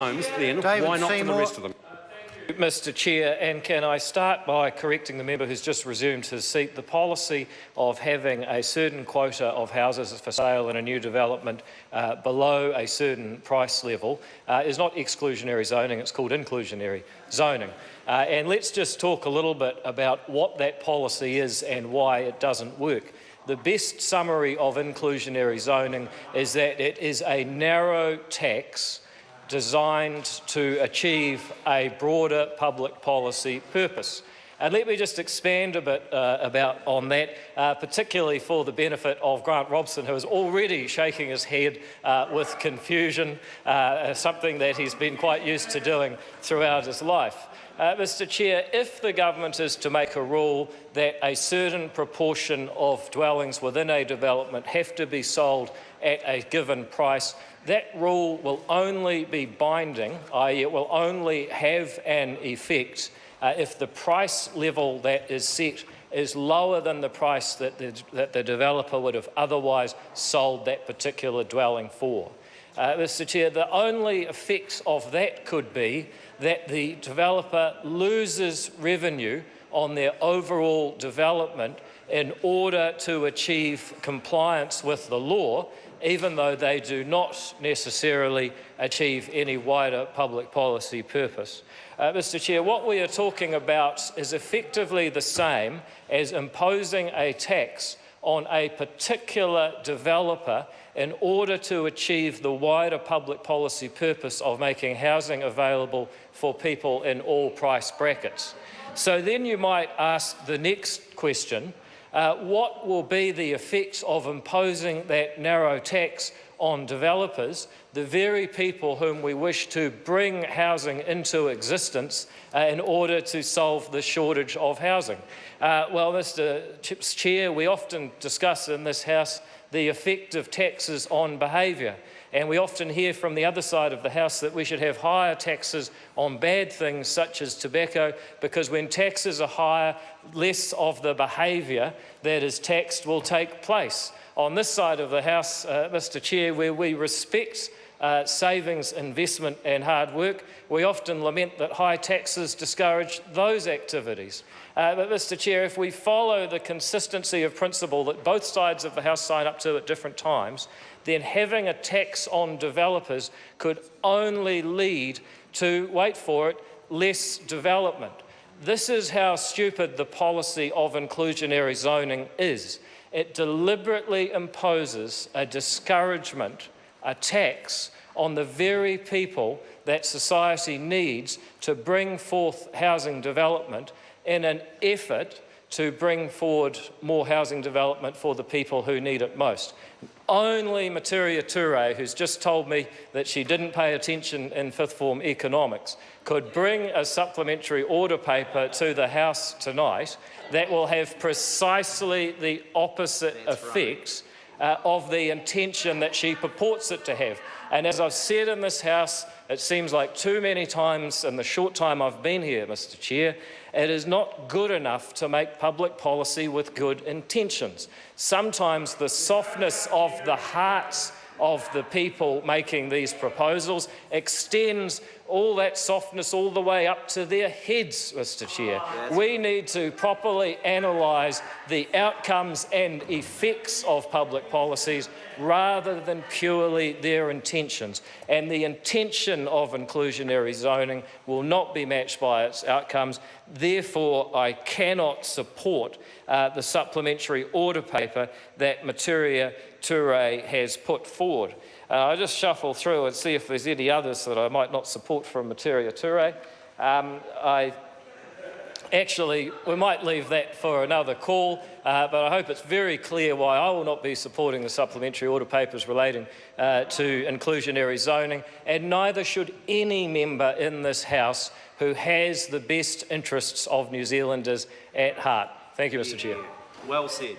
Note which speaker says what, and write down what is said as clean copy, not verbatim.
Speaker 1: Then why not for the rest of them?
Speaker 2: Mr Chair, and can I start by correcting the member who's just resumed his seat. The policy of having a certain quota of houses for sale in a new development below a certain price level is not exclusionary zoning, it's called inclusionary zoning. And let's just talk a little bit about what that policy is and why it doesn't work. The best summary of inclusionary zoning is that it is a narrow tax designed to achieve a broader public policy purpose. And let me just expand a bit on that, particularly for the benefit of Grant Robson, who is already shaking his head with confusion, something that he's been quite used to doing throughout his life. Mr Chair, if the government is to make a rule that a certain proportion of dwellings within a development have to be sold at a given price, that rule will only be binding, i.e. it will only have an effect if the price level that is set is lower than the price that the developer would have otherwise sold that particular dwelling for. Mr Chair, the only effects of that could be that the developer loses revenue on their overall development in order to achieve compliance with the law, even though they do not necessarily achieve any wider public policy purpose. Mr Chair, what we are talking about is effectively the same as imposing a tax on a particular developer in order to achieve the wider public policy purpose of making housing available for people in all price brackets. So then you might ask the next question, what will be the effects of imposing that narrow tax on developers, the very people whom we wish to bring housing into existence in order to solve the shortage of housing? Well, Mr Chair, we often discuss in this House the effect of taxes on behaviour. And we often hear from the other side of the House that we should have higher taxes on bad things such as tobacco, because when taxes are higher, less of the behaviour that is taxed will take place. On this side of the House, Mr Chair, where we respect savings, investment and hard work, we often lament that high taxes discourage those activities. But Mr Chair, if we follow the consistency of principle that both sides of the House sign up to at different times, then having a tax on developers could only lead to, wait for it, less development. This is how stupid the policy of inclusionary zoning is. It deliberately imposes a discouragement, a tax on the very people that society needs to bring forth housing development in an effort to bring forward more housing development for the people who need it most. Only Materia Ture, who's just told me that she didn't pay attention in fifth form economics, could bring a supplementary order paper to the House tonight that will have precisely the opposite effects of the intention that she purports it to have. And as I've said in this House, it seems like too many times in the short time I've been here, Mr Chair, it is not good enough to make public policy with good intentions. Sometimes the softness of the hearts of the people making these proposals extends all that softness all the way up to their heads, Mr Chair. We need to properly analyse the outcomes and effects of public policies rather than purely their intentions. And the intention of inclusionary zoning will not be matched by its outcomes. Therefore, I cannot support the supplementary order paper that Materia Ture has put forward. I'll just shuffle through and see if there's any others that I might not support from Materia Ture. Actually, we might leave that for another call, but I hope it's very clear why I will not be supporting the supplementary order papers relating to inclusionary zoning, and neither should any member in this House who has the best interests of New Zealanders at heart. Thank you, Mr Chair.
Speaker 3: Well said.